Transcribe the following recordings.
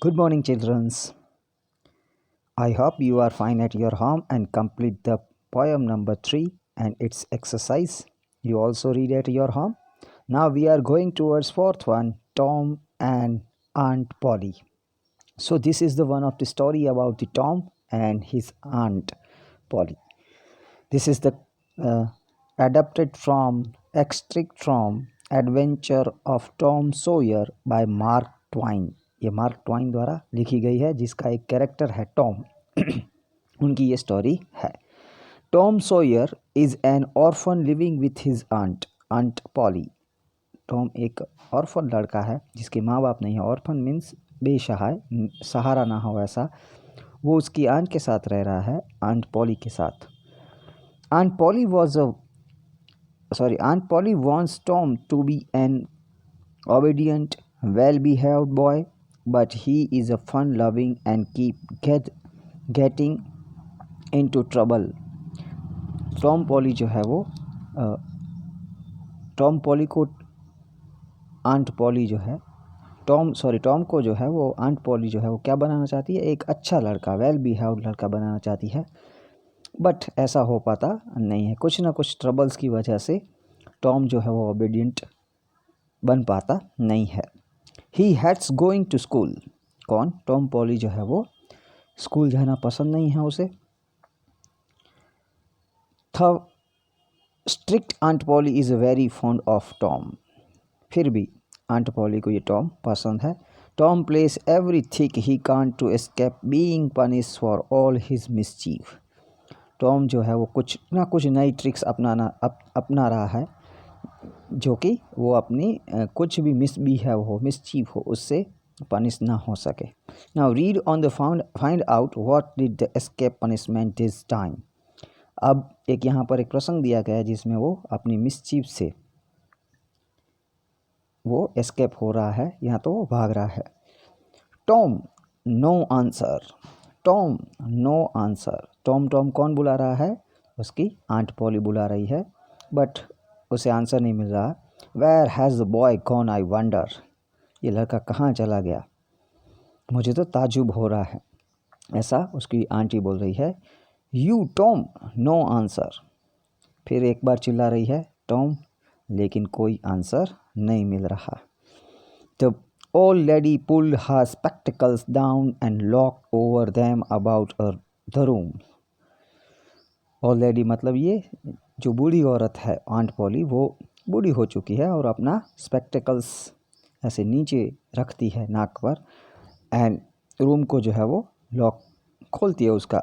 Good morning, childrens. I hope you are fine at your home and complete the poem number 3 and its exercise. You also read at your home. Now we are going towards fourth one, Tom and Aunt Polly. So this is the one of the story about the Tom and his aunt Polly. This is the uh, adapted from extract from Adventure of Tom Sawyer by mark twine. ये mark twine द्वारा लिखी गई है जिसका एक character है Tom. उनकी ये स्टोरी है. Tom Sawyer is an orphan living with his aunt Polly. Tom एक ऑर्फन लड़का है जिसके माँ बाप नहीं है. ऑर्फन मीन्स बेसहाय, सहारा ना हो ऐसा. वो उसकी आंट के साथ रह रहा है, आंट पॉली के साथ. Aunt Polly wants Tom to be an obedient, well-behaved boy, but he is a fun-loving and getting into trouble. Tom Polly जो है वो टॉम पॉली को आंट पॉली जो है टॉम को जो है वो आंट पॉली जो है वो क्या बनाना चाहती है? एक अच्छा लड़का, वेल बिहेव्ड लड़का बनाना चाहती है. बट ऐसा हो पाता नहीं है. कुछ ना कुछ ट्रबल्स की वजह से टॉम जो है वो ओबीडियंट बन पाता नहीं है. He hates going to school. कौन? टॉम पॉली जो है वो स्कूल जाना पसंद नहीं है उसे. Strict aunt Polly is very fond of Tom. फिर भी आंट पॉली को ये टॉम पसंद है. Tom plays everything he can't to escape being punish for all his mischief. Tom जो है वो कुछ ना कुछ नई ट्रिक्स अपना रहा है जो कि वो अपनी कुछ भी मिसचीफ हो उससे पनिश ना हो सके. Now read on the find out what did the escape punishment this time. अब एक यहाँ पर एक प्रसंग दिया गया है जिसमें वो अपनी मिसचीफ से वो एस्केप हो रहा है, यहाँ तो वो भाग रहा है. Tom no answer. Tom no answer. Tom कौन बुला रहा है? उसकी आंट पॉली बुला रही है, बट उसे आंसर नहीं मिल रहा. Where has the boy gone I wonder. ये लड़का कहाँ चला गया, मुझे तो ताजुब हो रहा है, ऐसा उसकी आंटी बोल रही है. You Tom no answer. फिर एक बार चिल्ला रही है टॉम, लेकिन कोई आंसर नहीं मिल रहा. तो old lady pulled her spectacles down and locked over them about the room. old lady मतलब ये जो बूढ़ी औरत है आंट पॉली, वो बूढ़ी हो चुकी है और अपना स्पेक्टिकल्स ऐसे नीचे रखती है नाक पर, एंड रूम को जो है वो लॉक खोलती है उसका.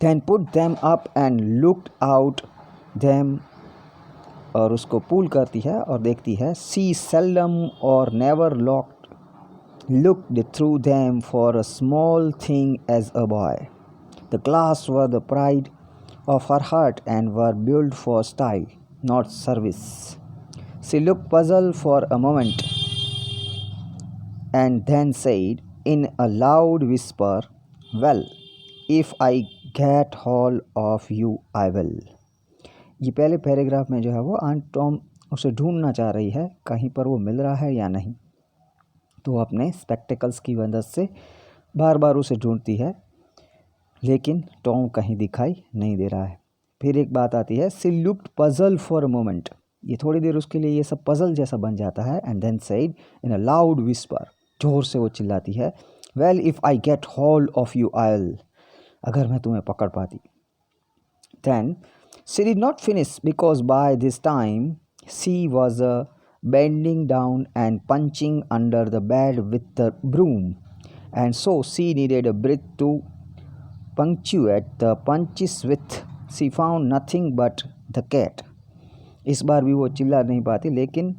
then put them up and looked out them, और उसको पुल करती है और देखती है. सी seldom or never looked through them for a small thing as a boy. The glass were the pride of her heart and were built for style, not service. She looked puzzled for a moment and then said in a loud whisper, well, if I get hold of you, I will. ये पहले paragraph में जो है वो aunt Tom उसे ढूंढना चाह रही है, कहीं पर वो मिल रहा है या नहीं. तो अपने स्पेक्टिकल्स की मदद से बार बार उसे ढूंढती है, लेकिन टॉम कहीं दिखाई नहीं दे रहा है. फिर एक बात आती है, she looked puzzle for a moment. ये थोड़ी देर उसके लिए ये सब पजल जैसा बन जाता है. And then said in a loud whisper. जोर से वो चिल्लाती है, well if I get hold of you I will. अगर मैं तुम्हें पकड़ पाती. Then she did not finish because by this time she was bending down and punching under the bed with the broom, and so she needed a breath to punctuate the punches with. She found nothing but the cat. इस बार भी वो चिल्ला नहीं पाती, लेकिन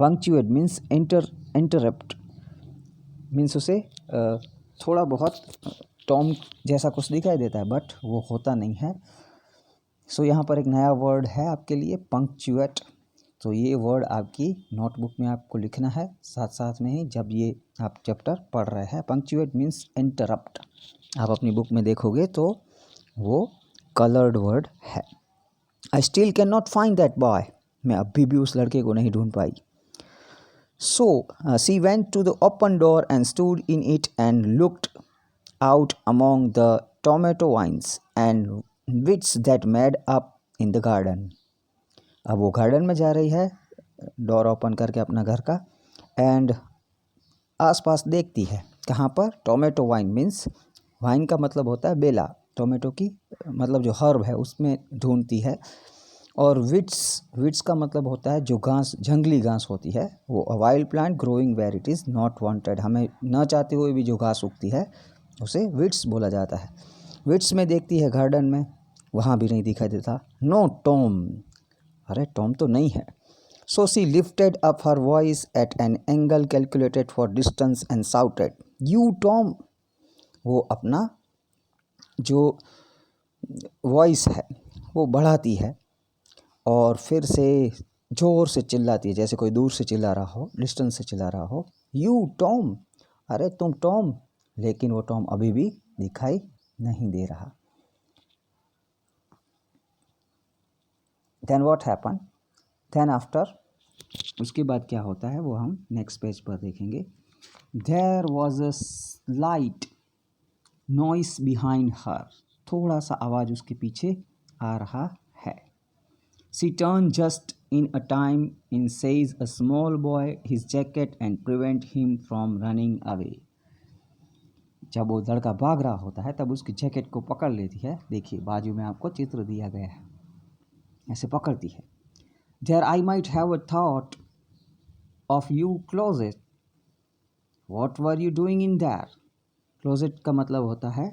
punctuate means interrupt means उसे थोड़ा बहुत टॉम जैसा कुछ दिखाई देता है, बट वो होता नहीं है. सो यहाँ पर एक नया वर्ड है आपके लिए, पंक्चुएट. तो ये वर्ड आपकी नोटबुक में आपको लिखना है साथ साथ में ही जब ये आप चैप्टर पढ़ रहे हैं. Punctuate means interrupt. आप अपनी बुक में देखोगे तो वो कलर्ड वर्ड है. I still can not find that boy. मैं अभी भी उस लड़के को नहीं ढूंढ पाई. She went to the open door and stood in it and looked out among the tomato vines and weeds that made up in the garden. अब वो गार्डन में जा रही है डोर ओपन करके अपना घर का, एंड आसपास देखती है कहाँ पर, टोमेटो वाइन मीन्स वाइन का मतलब होता है बेला, टोमेटो की मतलब जो हर्ब है उसमें ढूंढती है, और विट्स का मतलब होता है जो घास, जंगली घास होती है वो, a wild plant growing where it is not wanted, हमें न चाहते हुए भी जो घास उगती है उसे विट्स बोला जाता है। विट्स में देखती है गार्डन में, वहाँ भी नहीं दिखाई देता। नो टॉम, अरे टॉम तो नहीं है। So she lifted up her voice at an angle calculated for distance and shouted, you Tom. वो अपना जो वॉइस है वो बढ़ाती है और फिर से ज़ोर से चिल्लाती है, जैसे कोई दूर से चिल्ला रहा हो, डिस्टेंस से चिल्ला रहा हो, यू टॉम, अरे तुम टॉम। लेकिन वो टॉम अभी भी दिखाई नहीं दे रहा। Then what happen, then after, उसके बाद क्या होता है वो हम नेक्स्ट पेज पर देखेंगे। There was a slight noise behind her, थोड़ा सा आवाज़ उसके पीछे आ रहा है। She turn just in a time in says a small boy his jacket and prevent him from running away। जब वो लड़का भाग रहा होता है तब उसकी जैकेट को पकड़ लेती है, देखिए बाजू में आपको चित्र दिया गया है, ऐसे पकड़ती है। There I might have a thought of you closet, what were you doing in there। closet का मतलब होता है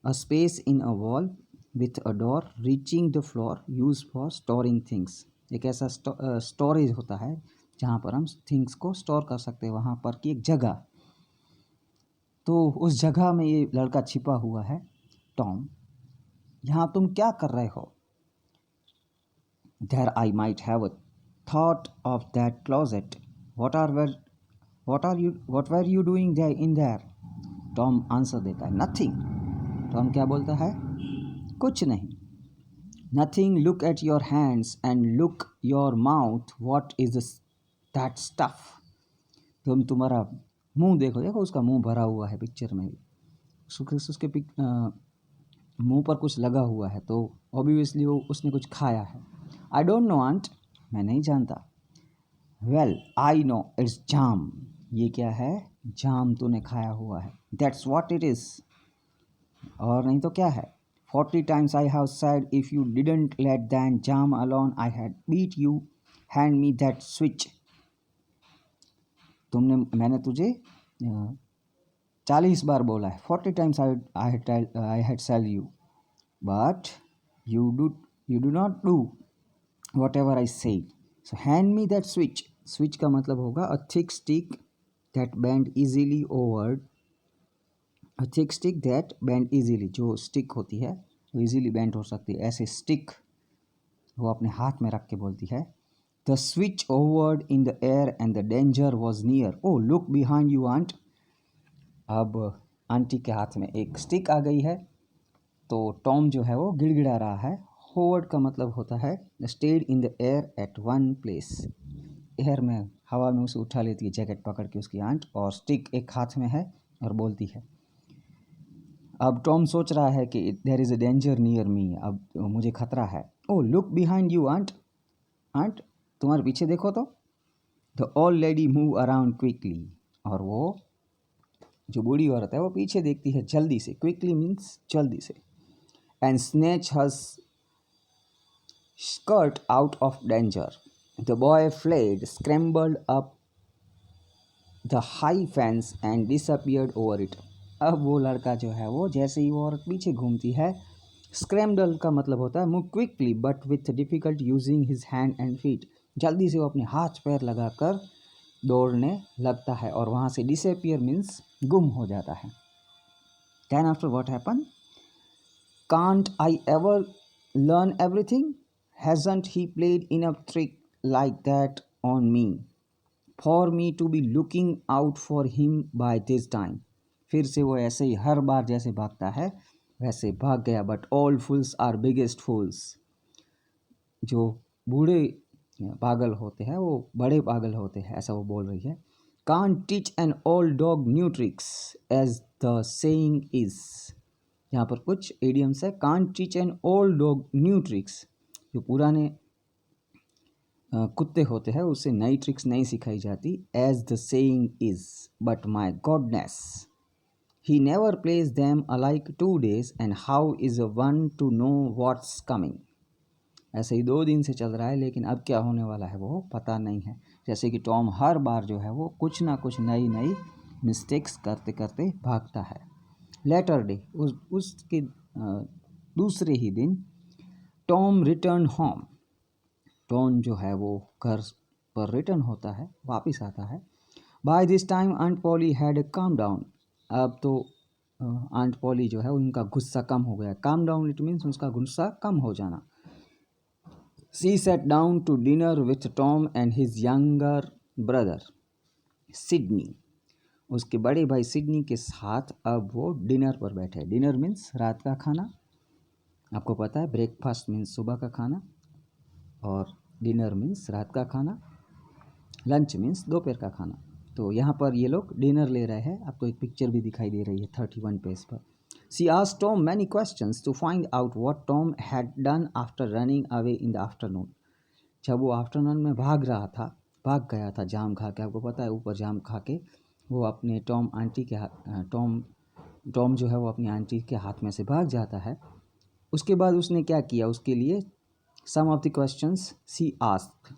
a space in a wall with a door reaching the floor used for storing things। एक ऐसा storage होता है जहाँ पर हम थिंग्स को स्टोर कर सकते हैं, वहाँ पर की एक जगह। तो उस जगह में ये लड़का छिपा हुआ है टॉम, यहाँ तुम क्या कर रहे हो। There I might have a thought of that closet, what were you doing there in there। Tom answer देता है नथिंग। टॉम क्या बोलता है, कुछ नहीं। Nothing, look at your hands and look your mouth, what is that stuff। तुम्हारा मुंह देखो, देखो उसका मुंह भरा हुआ है पिक्चर में भी, उसके मुंह पर कुछ लगा हुआ है, तो ऑब्वियसली वो उसने कुछ खाया है। आई डोंट नो आंट, मैं नहीं जानता। वेल आई नो इट्स जाम, ये क्या है, जाम तूने खाया हुआ है। दैट्स व्हाट इट इज़, और नहीं तो क्या है। 40 times I have said if you didn't let that jam alone I had beat you, hand me that switch। मैंने तुझे 40 बार बोला है, 40 times I had said you, but you do not do whatever I said, so hand me that switch। switch का मतलब होगा a thick stick that bend easily over, a thick stick that bend easily, जो stick होती है वो easily bend हो सकती है, ऐसे स्टिक वो अपने हाथ में रख के बोलती है। The switch hovered in the air and the danger was near, oh look behind you aunt. अब आंटी के हाथ में एक स्टिक आ गई है, तो टॉम जो है वो गिड़गिड़ा रहा है। होवर्ड का मतलब होता है stayed in the air at one place, air में, हवा में उसे उठा लेती है जैकेट पकड़ के उसकी आंट, और स्टिक एक हाथ में है और बोलती है। अब टॉम सोच रहा है कि there is a danger near me, अब मुझे खतरा है। Oh look behind you aunt, aunt तुम्हारे पीछे देखो तो। The old lady move around quickly, और वो जो बूढ़ी औरत है वो पीछे देखती है जल्दी से, क्विकली मीन्स जल्दी से। And snatch hers skirt out of danger, the boy fled scrambled up the high fence and disappeared over it. अब वो लड़का जो है वो, जैसे ही वो औरत पीछे घूमती है, स्क्रैम्बल का मतलब होता है move quickly but with difficult using his hand and feet, जल्दी से वो अपने हाथ पैर लगाकर दौड़ने लगता है, और वहाँ से डिसअपियर मीन्स गुम हो जाता है। Then after what happen, can't I ever learn everything, hasn't he played in a trick like that on me, for me to be looking out for him by this time. फिर से वो ऐसे ही हर बार जैसे भागता है वैसे भाग गया। But all fools are biggest fools, जो बूढ़े पागल होते हैं, वो बड़े पागल होते हैं, ऐसा वो बोल रही है। Can't teach an old dog new tricks as the saying is. यहाँ पर कुछ इडियम्स है। Can't teach an old dog new tricks, जो पुराने कुत्ते होते हैं उससे नई ट्रिक्स नहीं सिखाई जाती। As the saying is, but my goodness he never plays them alike 2 days and how is one to know what's coming. ऐसे ही 2 दिन से चल रहा है, लेकिन अब क्या होने वाला है वो पता नहीं है। जैसे कि टॉम हर बार जो है वो कुछ ना कुछ नई नई मिस्टेक्स करते करते भागता है। लेटर डे, उसके दूसरे ही दिन टॉम रिटर्न होम। टॉम जो है वो घर पर रिटर्न होता है, वापस आता है। By this time aunt Polly had come down. अब तो आंट पॉली जो है उनका गुस्सा कम हो गया। काम डाउन इट मीन्स उसका गुस्सा कम हो जाना। She sat down to dinner with Tom and his younger brother, Sydney. उसके बड़े भाई सिडनी के साथ अब वो डिनर पर बैठे। डिनर मीन्स रात का खाना, आपको पता है। ब्रेकफास्ट मीन्स सुबह का खाना, और डिनर मीन्स रात का खाना। लंच मीन्स दोपहर का खाना। तो यहाँ पर ये लोग डिनर ले रहे हैं। आपको एक पिक्चर भी दिखाई दे रही है 31 पेज पर। She asked Tom many questions to find out what Tom had done after running away in the afternoon. जब वो आफ्टरनून में भाग गया था जाम खा के। आपको पता है ऊपर जाम खा के वो अपने टॉम जो है वो अपनी आंटी के हाथ में से भाग जाता है। उसके बाद उसने क्या किया उसके लिए। Some of the questions she asked.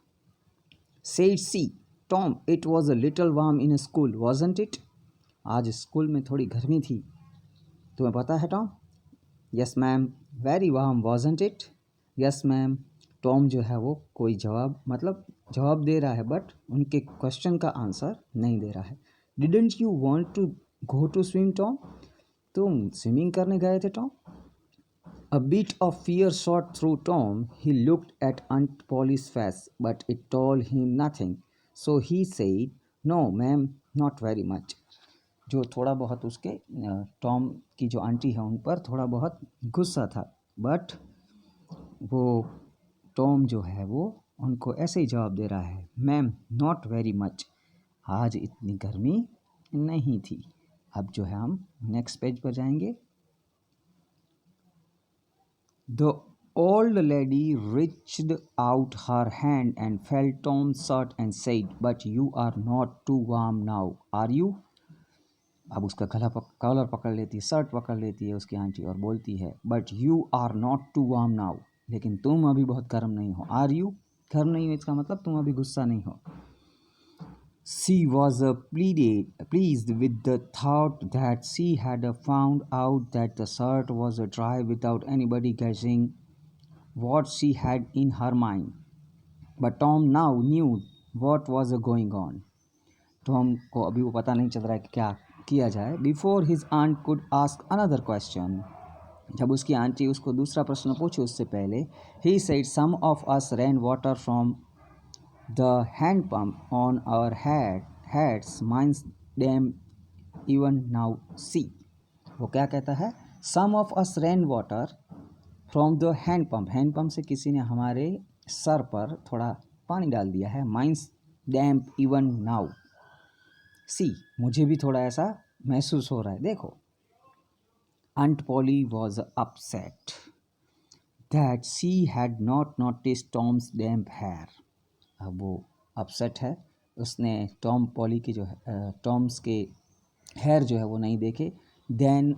Said she, Tom it was a little warm in school wasn't it. आज स्कूल में थोड़ी गर्मी थी, तुम्हें पता है Tom. Yes ma'am, very warm wasn't it. Yes ma'am. Tom जो है वो कोई जवाब दे रहा है, बट उनके क्वेश्चन का आंसर नहीं दे रहा है। Didn't you want to go to swim Tom. तुम स्विमिंग करने गए थे Tom. A bit of fear shot through Tom. He looked at Aunt Polly's face, but it told him nothing. So he said, "No, ma'am, not very much." जो थोड़ा बहुत उसके Tom की जो आंटी है उन पर थोड़ा बहुत गुस्सा था, बट वो टॉम जो है वो उनको ऐसे ही जवाब दे रहा है, मैम नॉट वेरी मच। आज इतनी गर्मी नहीं थी। अब जो है हम नेक्स्ट पेज पर जाएंगे। The old lady reached out her hand and felt Tom's shirt and said, "But you are not too warm now, are you?" अब उसका कॉलर पकड़ लेती है, शर्ट पकड़ लेती है उसकी आंटी और बोलती है, "But you are not too warm now." लेकिन तुम अभी बहुत गर्म नहीं हो। आर यू, गर्म नहीं हो इसका मतलब तुम अभी गुस्सा नहीं हो। She was pleased with the thought that she had found out that the shirt was dry without anybody guessing what she had in her mind. But Tom now knew what was going on. Tom को अभी वो पता नहीं चल रहा है कि क्या किया जाए। Before his aunt could ask another question, जब उसकी आंटी उसको दूसरा प्रश्न पूछे उससे पहले, he said, "Some of us ran water from the hand pump on our heads, mine's damn even now see." वो क्या कहता है? Some of us ran water from the hand pump से किसी ने हमारे सर पर थोड़ा पानी डाल दिया है। Mine's damp even now see, मुझे भी थोड़ा ऐसा महसूस हो रहा है, देखो। Aunt Polly was upset that she had not noticed Tom's damp hair. अब वो अपसेट है, उसने टॉम पॉली के जो है टॉम्स के हेयर जो है वो नहीं देखे। Then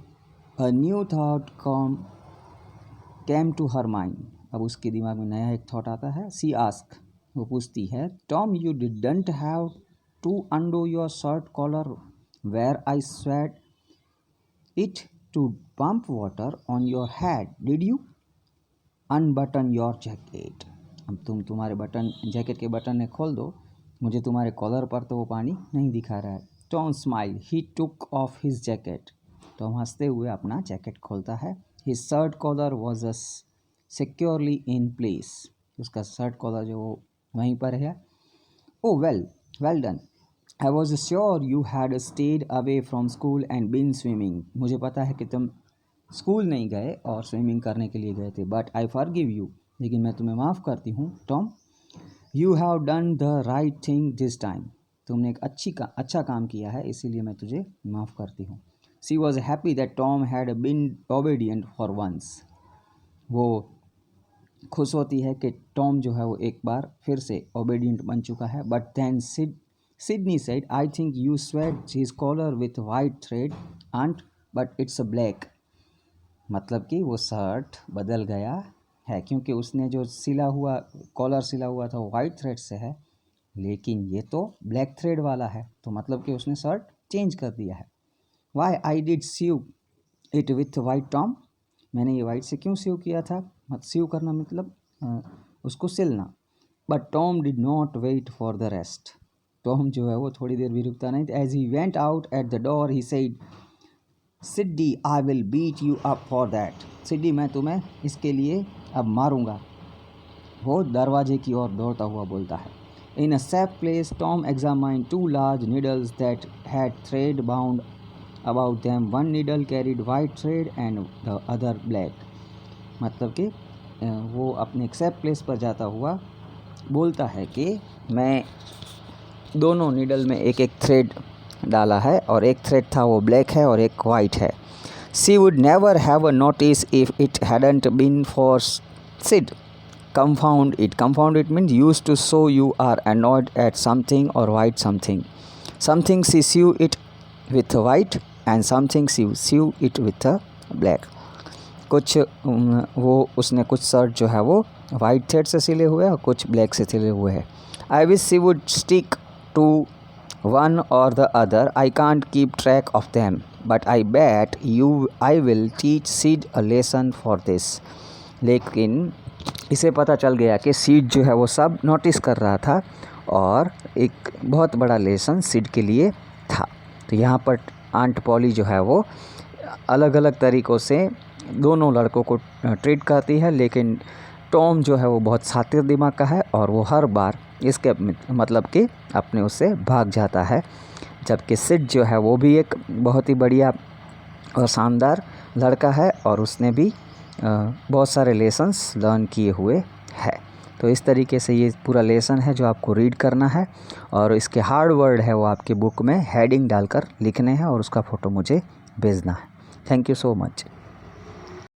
a new thought came to her mind. अब उसके दिमाग में नया एक थॉट आता है। सी आस्क, वो पूछती है, Tom you didn't have to undo your shirt collar where I sewed it to pump water on your head did you. Unbutton your jacket. अब तुम्हारे जैकेट के बटन ने खोल दो, मुझे तुम्हारे कॉलर पर तो वो पानी नहीं दिखा रहा है। Tom smile, he took off his jacket. Tom हंसते हुए अपना जैकेट खोलता है। His shirt collar was securely in place. उसका शर्ट कॉलर जो वो वहीं पर है। Oh well done, I was sure you had stayed away from school and been swimming. मुझे पता है कि तुम स्कूल नहीं गए और स्विमिंग करने के लिए गए थे। बट आई फॉरगिव यू, लेकिन मैं तुम्हें माफ़ करती हूँ Tom. You have done the right thing this time, तुमने एक अच्छा काम किया है, इसीलिए मैं तुझे माफ़ करती हूँ। She was happy that Tom had been obedient for once, वो खुश होती है कि टॉम जो है वो एक बार फिर से ओबीडियंट बन चुका है। But then Sidney said, I think you sewed his collar with white thread aunt but it's black. मतलब कि वो शर्ट बदल गया है, क्योंकि उसने जो कॉलर सिला हुआ था वो वाइट थ्रेड से है, लेकिन ये तो ब्लैक थ्रेड वाला है, तो मतलब कि उसने शर्ट चेंज कर दिया है। Why I did sew it with white Tom, मैंने ये वाइट से क्यों सीव किया था, सीव करना मतलब उसको सिलना। But Tom did not wait for the rest, Tom जो है वो थोड़ी देर भी रुकता नहीं। As he went out at the door he said, Siddy I will beat you up for that, Siddy मैं तुम्हें इसके लिए अब मारूंगा, वो दरवाजे की ओर दौड़ता हुआ बोलता है। In a safe place Tom examined 2 large needles that had thread bound about them. One needle carried white thread and the other black. मतलब कि वो अपने एक सेफ प्लेस पर जाता हुआ बोलता है कि मैं दोनों नीडल में एक एक थ्रेड डाला है, और एक थ्रेड था वो ब्लैक है और एक वाइट है। She would never have a notice if it hadn't been for Sid, confound it means used to show you are annoyed at something or white something she sew it with white and something she sew it with black। कुछ वो उसने कुछ shirt जो है वो white thread से सिले हुए और कुछ ब्लैक से सिले हुए हैं। I wish she would stick to one or the other, I can't keep track of them, but I bet I will teach Sid a lesson for this। लेकिन इसे पता चल गया कि सीड जो है वो सब नोटिस कर रहा था और एक बहुत बड़ा लेसन सीड के लिए था। तो यहाँ पर आंट पॉली जो है वो अलग अलग तरीक़ों से दोनों लड़कों को ट्रीट करती है, लेकिन टॉम जो है वो बहुत शातिर दिमाग का है और वो हर बार इसके मतलब कि अपने उससे भाग जाता है, जबकि सिड जो है वो भी एक बहुत ही बढ़िया और शानदार लड़का है और उसने भी बहुत सारे लेसन्स लर्न किए हुए है। तो इस तरीके से ये पूरा लेसन है जो आपको रीड करना है, और इसके हार्ड वर्ड है वो आपकी बुक में हेडिंग डालकर लिखने हैं और उसका फ़ोटो मुझे भेजना है। Thank you so much.